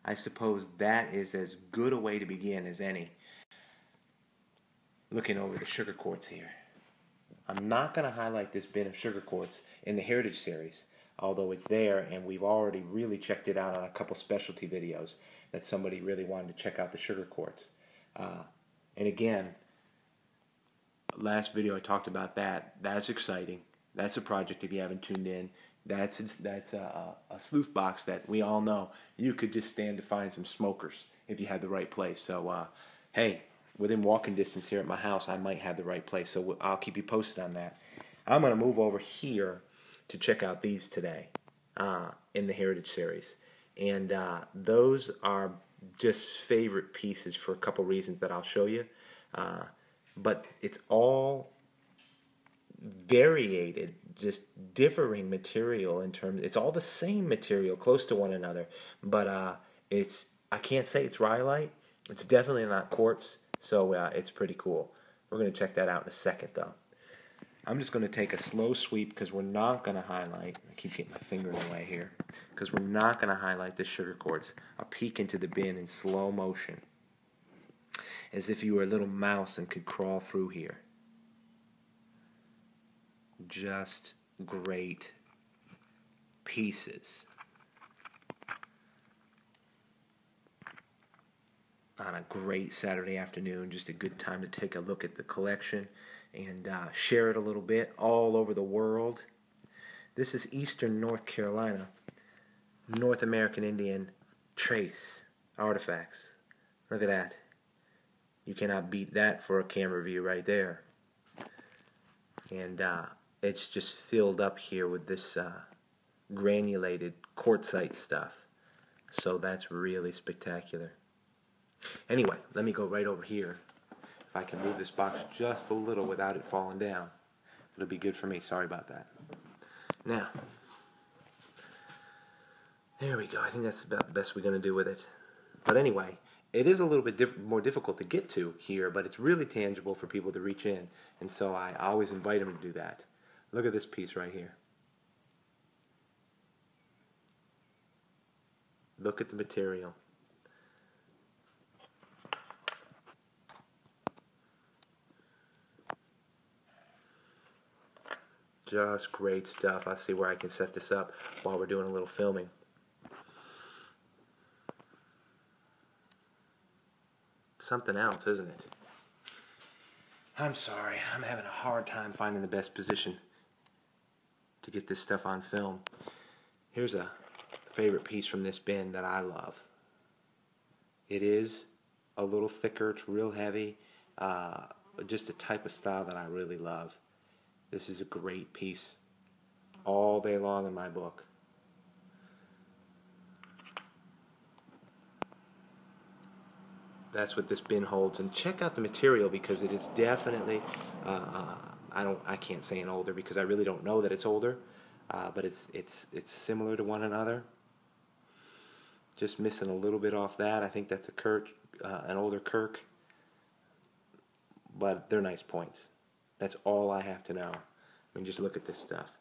I suppose that is as good a way to begin as any. Looking over the sugar quartz here. I'm not going to highlight this bin of sugar quartz in the Heritage series, although it's there and we've already really checked it out on a couple specialty videos that somebody really wanted to check out the sugar quartz. And again, last video I talked about that. That's exciting. That's a project if you haven't tuned in. That's a sleuth box that we all know you could just stand to find some smokers if you had the right place. So, hey, within walking distance here at my house, I might have the right place. So I'll keep you posted on that. I'm going to move over here to check out these today in the Heritage series. And those are just favorite pieces for a couple reasons that I'll show you. But it's all variated, just differing material in terms. It's all the same material, close to one another, but I can't say it's rhyolite. It's definitely not quartz, so it's pretty cool. We're going to check that out in a second, though. I'm just going to take a slow sweep because we're not going to highlight. I keep getting my finger in the way here because we're not going to highlight this sugar quartz. I'll peek into the bin in slow motion, as if you were a little mouse and could crawl through here. Just great pieces on a great Saturday afternoon. Just a good time to take a look at the collection and share it a little bit all over the world. This is Eastern North Carolina, North American Indian trace artifacts. Look at that. You cannot beat that for a camera view right there. And it's just filled up here with this granulated quartzite stuff. So that's really spectacular. Anyway, let me go right over here. If I can move this box just a little without it falling down, it'll be good for me. Sorry about that. Now, there we go. I think that's about the best we're going to do with it. But anyway, it is a little bit more difficult to get to here, but it's really tangible for people to reach in. And so I always invite them to do that. Look at this piece right here. Look at the material. Just great stuff. I'll see where I can set this up while we're doing a little filming. Something else, isn't it? I'm sorry. I'm having a hard time finding the best position to get this stuff on film. Here's a favorite piece from this bin that I love. It is a little thicker. It's real heavy. Just a type of style that I really love. This is a great piece all day long in my book. That's what this bin holds. And check out the material because it is definitely, I can't say an older because I really don't know that it's older, but it's similar to one another. Just missing a little bit off that. I think that's a Kirk, an older Kirk, but they're nice points. That's all I have to know. I mean, just look at this stuff.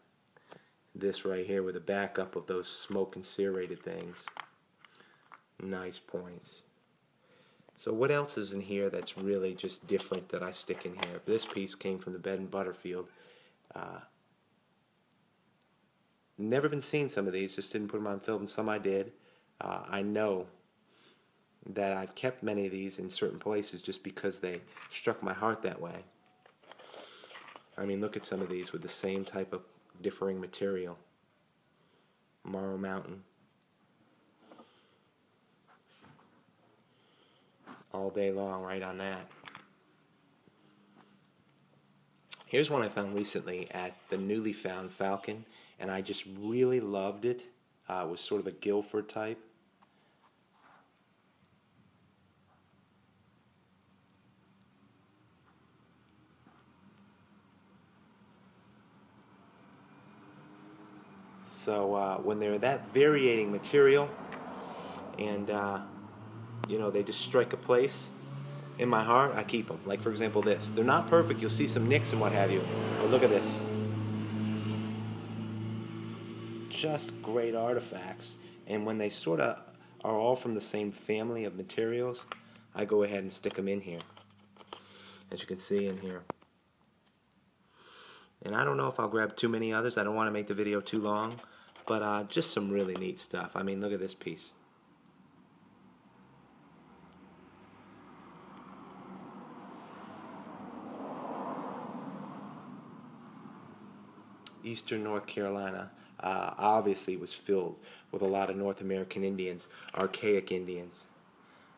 This right here with a backup of those smoke and serrated things. Nice points. So what else is in here that's really just different that I stick in here? This piece came from the Bed and Butter field. Never been seeing some of these, just didn't put them on film. Some I did. I know that I've kept many of these in certain places just because they struck my heart that way. I mean, look at some of these with the same type of differing material. Morrow Mountain. All day long, right on that. Here's one I found recently at the newly found Falcon, and I just really loved it. It was sort of a Guilford type. So when they're that varying material, and you know, they just strike a place in my heart, I keep them. Like, for example, this. They're not perfect. You'll see some nicks and what have you. But look at this. Just great artifacts. And when they sort of are all from the same family of materials, I go ahead and stick them in here, as you can see in here. And I don't know if I'll grab too many others. I don't want to make the video too long, but just some really neat stuff. I mean, look at this piece. Eastern North Carolina obviously was filled with a lot of North American Indians, archaic Indians.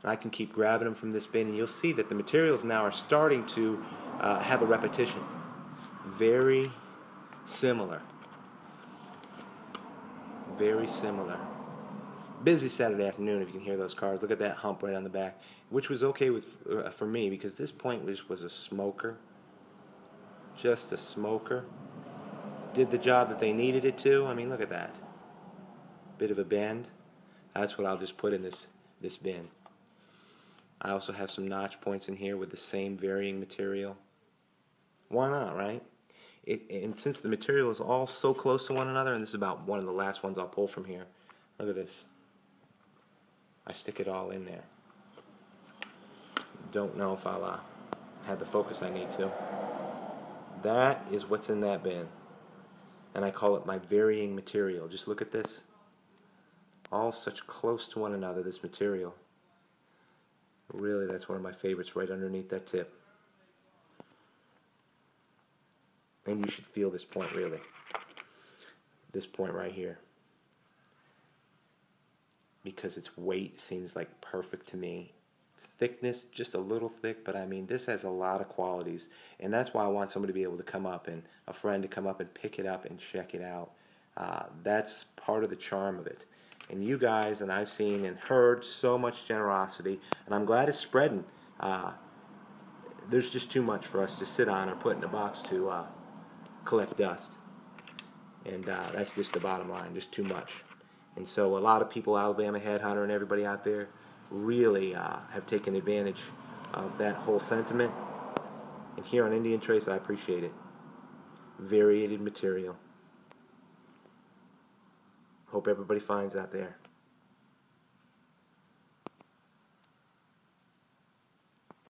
And I can keep grabbing them from this bin, and you'll see that the materials now are starting to have a repetition. Very similar. Very similar. Busy Saturday afternoon, if you can hear those cars. Look at that hump right on the back, which was okay with for me, because this point was a smoker. Just a smoker. Did the job that they needed it to. I mean, look at that. Bit of a bend. That's what I'll just put in this bin. I also have some notch points in here with the same varying material. Why not, right? And since the material is all so close to one another, and this is about one of the last ones I'll pull from here. Look at this. I stick it all in there. Don't know if I'll have the focus I need to. That is what's in that bin. And I call it my varying material. Just look at this. All such close to one another, this material. Really, that's one of my favorites, right underneath that tip. And you should feel this point, really. This point right here. Because its weight seems like perfect to me. Its thickness, just a little thick, but I mean, this has a lot of qualities. And that's why I want somebody to be able to come up, and a friend to come up and pick it up and check it out. That's part of the charm of it. And you guys, and I've seen and heard so much generosity, and I'm glad it's spreading. There's just too much for us to sit on or put in a box to collect dust. And that's just the bottom line, just too much. And so a lot of people, Alabama Headhunter and everybody out there, really have taken advantage of that whole sentiment. And here on Indian Trace, I appreciate it. Variated material. Hope everybody finds out there.